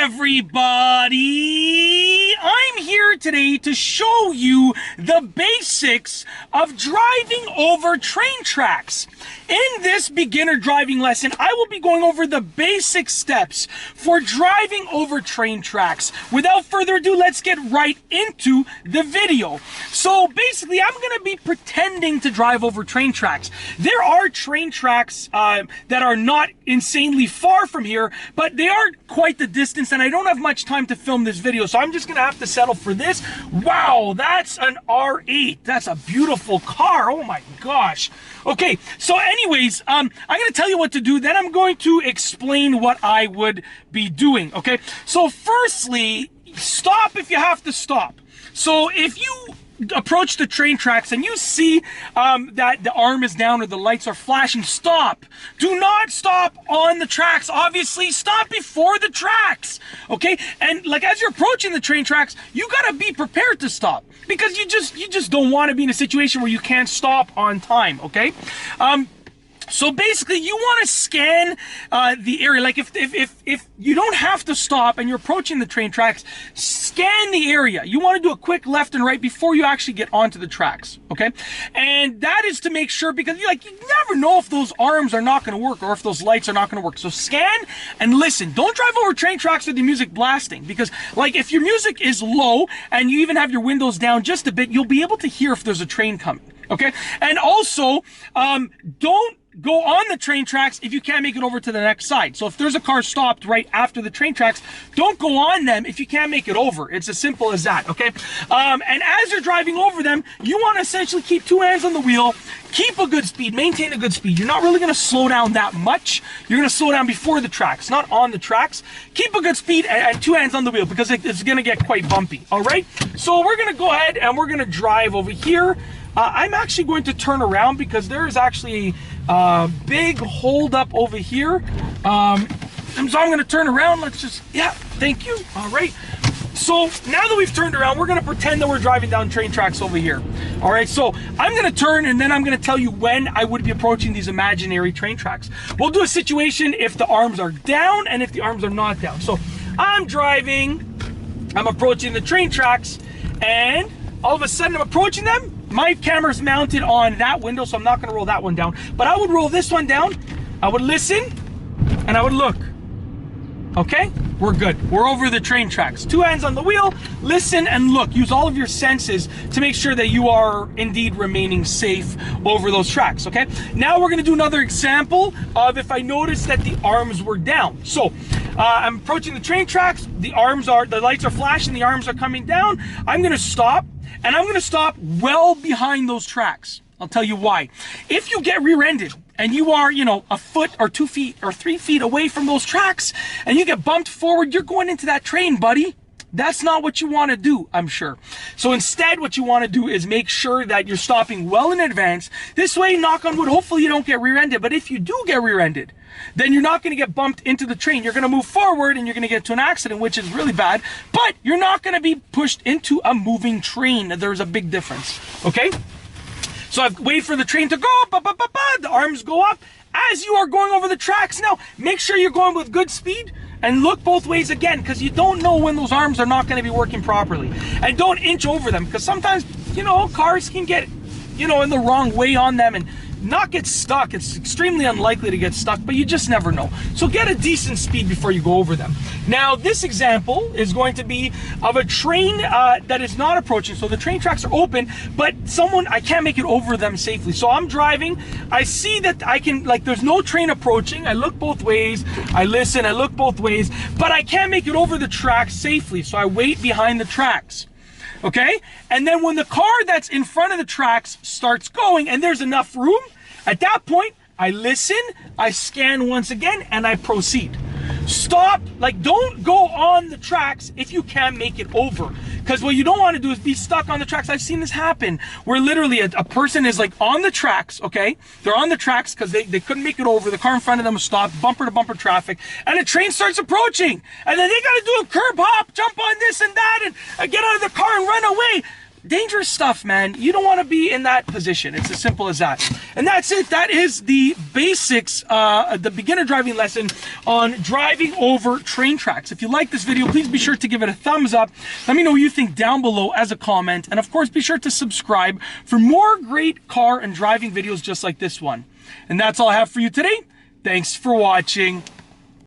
everybody! I'm here today to show you the basics of driving over train tracks. In this beginner driving lesson, I will be going over the basic steps for driving over train tracks. Without further ado, let's get right into the video. So basically, I'm going to be pretending to drive over train tracks. There are train tracks that are not insanely far from here, but they are quite the distance, and I don't have much time to film this video, so I'm just gonna have to settle for this. Wow, that's an R8. That's a beautiful car. Oh my gosh. Okay, so anyways, I'm gonna tell you what to do, then I'm going to explain what I would be doing. Okay, so firstly, stop if you have to stop. So if you approach the train tracks and you see that the arm is down or the lights are flashing, stop. Do not stop on the tracks. Obviously, stop before the tracks. Okay? And like as you're approaching the train tracks, you gotta be prepared to stop, because you just don't want to be in a situation where you can't stop on time. Okay? So basically, you want to scan the area. Like if you don't have to stop and you're approaching the train tracks, scan the area. You want to do a quick left and right before you actually get onto the tracks, okay? And that is to make sure, because you never know if those arms are not going to work or if those lights are not going to work. So scan and listen. Don't drive over train tracks with the music blasting, because like if your music is low and you even have your windows down just a bit, you'll be able to hear if there's a train coming, okay? And also, don't go on the train tracks if you can't make it over to the next side. So if there's a car stopped right after the train tracks, don't go on them if you can't make it over. It's as simple as that, okay? And as you're driving over them, you want to essentially keep two hands on the wheel, keep a good speed, maintain a good speed. You're not really going to slow down that much. You're going to slow down before the tracks, not on the tracks. Keep a good speed and two hands on the wheel, because it's going to get quite bumpy, all right? So we're going to go ahead and we're going to drive over here. I'm actually going to turn around because there is actually a big hold up over here. And so I'm going to turn around. Let's just, yeah, thank you. All right. So now that we've turned around, we're going to pretend that we're driving down train tracks over here. All right. So I'm going to turn, and then I'm going to tell you when I would be approaching these imaginary train tracks. We'll do a situation if the arms are down and if the arms are not down. So I'm driving, I'm approaching the train tracks, and all of a sudden I'm approaching them. My camera's mounted on that window, so I'm not gonna roll that one down, but I would roll this one down. I would listen and I would look. Okay, we're good. We're over the train tracks. Two hands on the wheel, listen and look. Use all of your senses to make sure that you are indeed remaining safe over those tracks, okay? Now we're gonna do another example of if I notice that the arms were down. So I'm approaching the train tracks, the lights are flashing, the arms are coming down. I'm gonna stop, and I'm gonna stop well behind those tracks. I'll tell you why. If you get rear-ended and you are, a foot or 2 feet or 3 feet away from those tracks and you get bumped forward, you're going into that train, buddy. That's not what you want to do, I'm sure. So instead, what you want to do is make sure that you're stopping well in advance. This way, knock on wood, hopefully you don't get rear-ended. But if you do get rear-ended, then you're not going to get bumped into the train. You're going to move forward and you're going to get to an accident, which is really bad. But you're not going to be pushed into a moving train. There's a big difference, okay? So I've waited for the train to go, the arms go up as you are going over the tracks. Now, make sure you're going with good speed and look both ways again, because you don't know when those arms are not going to be working properly. And don't inch over them, because sometimes, cars can get, in the wrong way on them and not get stuck. It's extremely unlikely to get stuck, but you just never know. So get a decent speed before you go over them. Now, this example is going to be of a train that is not approaching. So the train tracks are open, but I can't make it over them safely. So I'm driving, I see that I can, there's no train approaching. I look both ways, I listen, I look both ways, but I can't make it over the tracks safely. So I wait behind the tracks. Okay? And then when the car that's in front of the tracks starts going and there's enough room, at that point, I listen, I scan once again, and I proceed. Stop, don't go on the tracks if you can't make it over. Because what you don't want to do is be stuck on the tracks. I've seen this happen, where literally a person is on the tracks, okay? They're on the tracks because they couldn't make it over. The car in front of them was stopped, bumper to bumper traffic, and a train starts approaching. And then they got to do a curb hop, jump on this and that, and get out of the car and run away. dangerous stuff, man. You don't want to be in that position. It's as simple as that. And that's it. That is the basics, the beginner driving lesson on driving over train tracks. If you like this video, please be sure to give it a thumbs up. Let me know what you think down below as a comment. And of course, be sure to subscribe for more great car and driving videos just like this one. And that's all I have for you today. Thanks for watching.